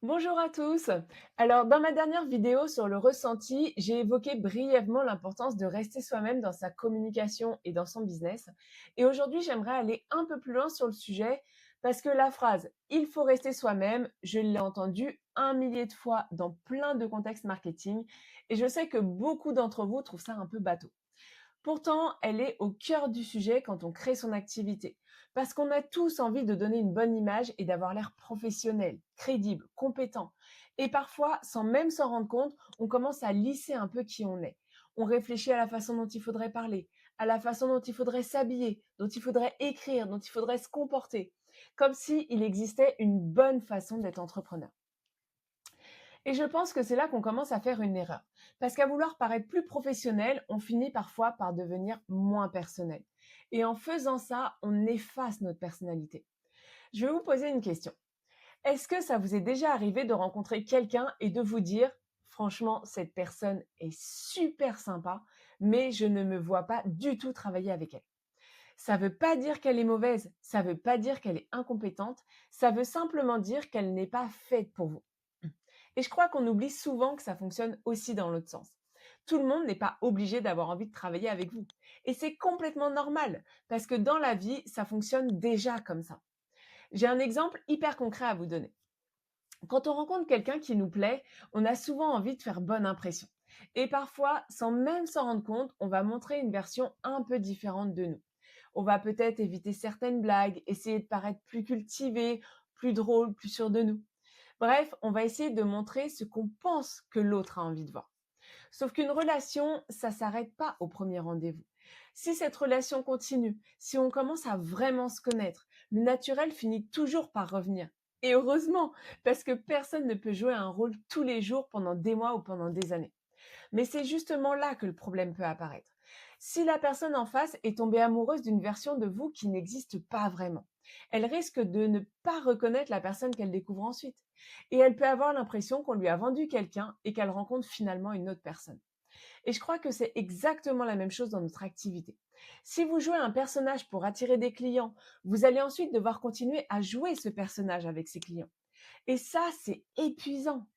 Bonjour à tous. Alors, dans ma dernière vidéo sur le ressenti, j'ai évoqué brièvement l'importance de rester soi-même dans sa communication et dans son business. Et aujourd'hui, j'aimerais aller un peu plus loin sur le sujet parce que la phrase «il faut rester soi-même», je l'ai entendue un millier de fois dans plein de contextes marketing et je sais que beaucoup d'entre vous trouvent ça un peu bateau. Pourtant, elle est au cœur du sujet quand on crée son activité. Parce qu'on a tous envie de donner une bonne image et d'avoir l'air professionnel, crédible, compétent. Et parfois, sans même s'en rendre compte, on commence à lisser un peu qui on est. On réfléchit à la façon dont il faudrait parler, à la façon dont il faudrait s'habiller, dont il faudrait écrire, dont il faudrait se comporter. Comme s'il existait une bonne façon d'être entrepreneur. Et je pense que c'est là qu'on commence à faire une erreur. Parce qu'à vouloir paraître plus professionnel, on finit parfois par devenir moins personnel. Et en faisant ça, on efface notre personnalité. Je vais vous poser une question. Est-ce que ça vous est déjà arrivé de rencontrer quelqu'un et de vous dire, franchement, cette personne est super sympa, mais je ne me vois pas du tout travailler avec elle. Ça ne veut pas dire qu'elle est mauvaise, ça ne veut pas dire qu'elle est incompétente, ça veut simplement dire qu'elle n'est pas faite pour vous. Et je crois qu'on oublie souvent que ça fonctionne aussi dans l'autre sens. Tout le monde n'est pas obligé d'avoir envie de travailler avec vous. Et c'est complètement normal, parce que dans la vie, ça fonctionne déjà comme ça. J'ai un exemple hyper concret à vous donner. Quand on rencontre quelqu'un qui nous plaît, on a souvent envie de faire bonne impression. Et parfois, sans même s'en rendre compte, on va montrer une version un peu différente de nous. On va peut-être éviter certaines blagues, essayer de paraître plus cultivé, plus drôle, plus sûr de nous. Bref, on va essayer de montrer ce qu'on pense que l'autre a envie de voir. Sauf qu'une relation, ça s'arrête pas au premier rendez-vous. Si cette relation continue, si on commence à vraiment se connaître, le naturel finit toujours par revenir. Et heureusement, parce que personne ne peut jouer un rôle tous les jours pendant des mois ou pendant des années. Mais c'est justement là que le problème peut apparaître. Si la personne en face est tombée amoureuse d'une version de vous qui n'existe pas vraiment, elle risque de ne pas reconnaître la personne qu'elle découvre ensuite. Et elle peut avoir l'impression qu'on lui a vendu quelqu'un et qu'elle rencontre finalement une autre personne. Et je crois que c'est exactement la même chose dans notre activité. Si vous jouez un personnage pour attirer des clients, vous allez ensuite devoir continuer à jouer ce personnage avec ses clients. Et ça, c'est épuisant.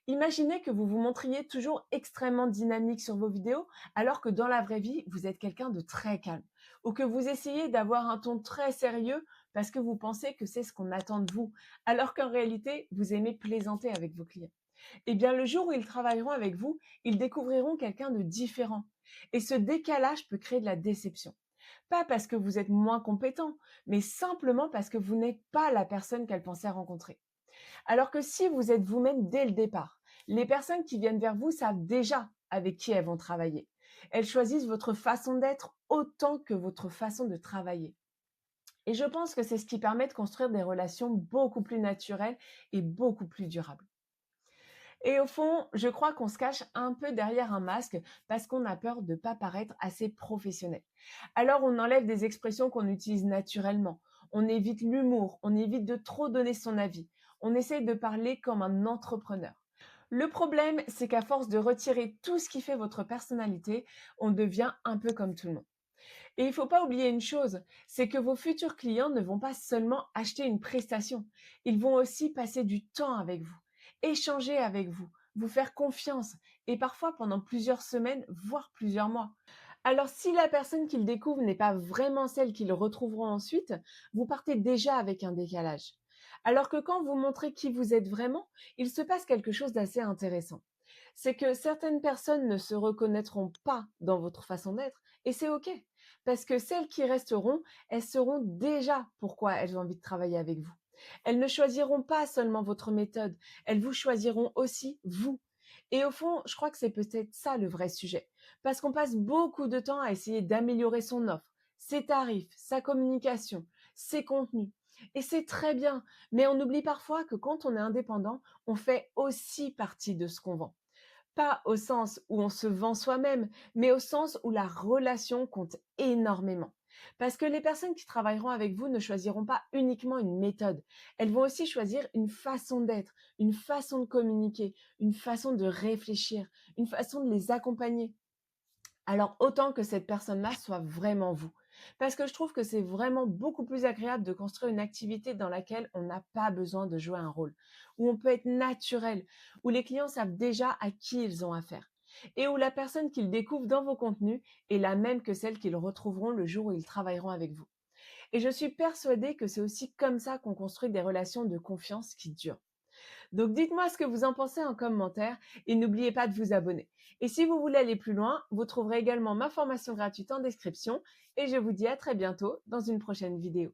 Imaginez que vous vous montriez toujours extrêmement dynamique sur vos vidéos, alors que dans la vraie vie, vous êtes quelqu'un de très calme. Ou que vous essayez d'avoir un ton très sérieux parce que vous pensez que c'est ce qu'on attend de vous, alors qu'en réalité, vous aimez plaisanter avec vos clients. Eh bien, le jour où ils travailleront avec vous, ils découvriront quelqu'un de différent. Et ce décalage peut créer de la déception. Pas parce que vous êtes moins compétent, mais simplement parce que vous n'êtes pas la personne qu'elle pensait rencontrer. Alors que si vous êtes vous-même dès le départ, les personnes qui viennent vers vous savent déjà avec qui elles vont travailler. Elles choisissent votre façon d'être autant que votre façon de travailler. Et je pense que c'est ce qui permet de construire des relations beaucoup plus naturelles et beaucoup plus durables. Et au fond, je crois qu'on se cache un peu derrière un masque parce qu'on a peur de ne pas paraître assez professionnel. Alors on enlève des expressions qu'on utilise naturellement. On évite l'humour, on évite de trop donner son avis. On essaye de parler comme un entrepreneur. Le problème, c'est qu'à force de retirer tout ce qui fait votre personnalité, on devient un peu comme tout le monde. Et il ne faut pas oublier une chose, c'est que vos futurs clients ne vont pas seulement acheter une prestation, ils vont aussi passer du temps avec vous, échanger avec vous, vous faire confiance, et parfois pendant plusieurs semaines, voire plusieurs mois. Alors si la personne qu'ils découvrent n'est pas vraiment celle qu'ils retrouveront ensuite, vous partez déjà avec un décalage. Alors que quand vous montrez qui vous êtes vraiment, il se passe quelque chose d'assez intéressant. C'est que certaines personnes ne se reconnaîtront pas dans votre façon d'être, et c'est OK. Parce que celles qui resteront, elles sauront déjà pourquoi elles ont envie de travailler avec vous. Elles ne choisiront pas seulement votre méthode, elles vous choisiront aussi vous. Et au fond, je crois que c'est peut-être ça le vrai sujet. Parce qu'on passe beaucoup de temps à essayer d'améliorer son offre, ses tarifs, sa communication, ses contenus. Et c'est très bien, mais on oublie parfois que quand on est indépendant, on fait aussi partie de ce qu'on vend. Pas au sens où on se vend soi-même, mais au sens où la relation compte énormément. Parce que les personnes qui travailleront avec vous ne choisiront pas uniquement une méthode. Elles vont aussi choisir une façon d'être, une façon de communiquer, une façon de réfléchir, une façon de les accompagner. Alors autant que cette personne-là soit vraiment vous. Parce que je trouve que c'est vraiment beaucoup plus agréable de construire une activité dans laquelle on n'a pas besoin de jouer un rôle, où on peut être naturel, où les clients savent déjà à qui ils ont affaire, et où la personne qu'ils découvrent dans vos contenus est la même que celle qu'ils retrouveront le jour où ils travailleront avec vous. Et je suis persuadée que c'est aussi comme ça qu'on construit des relations de confiance qui durent. Donc dites-moi ce que vous en pensez en commentaire et n'oubliez pas de vous abonner. Et si vous voulez aller plus loin, vous trouverez également ma formation gratuite en description et je vous dis à très bientôt dans une prochaine vidéo.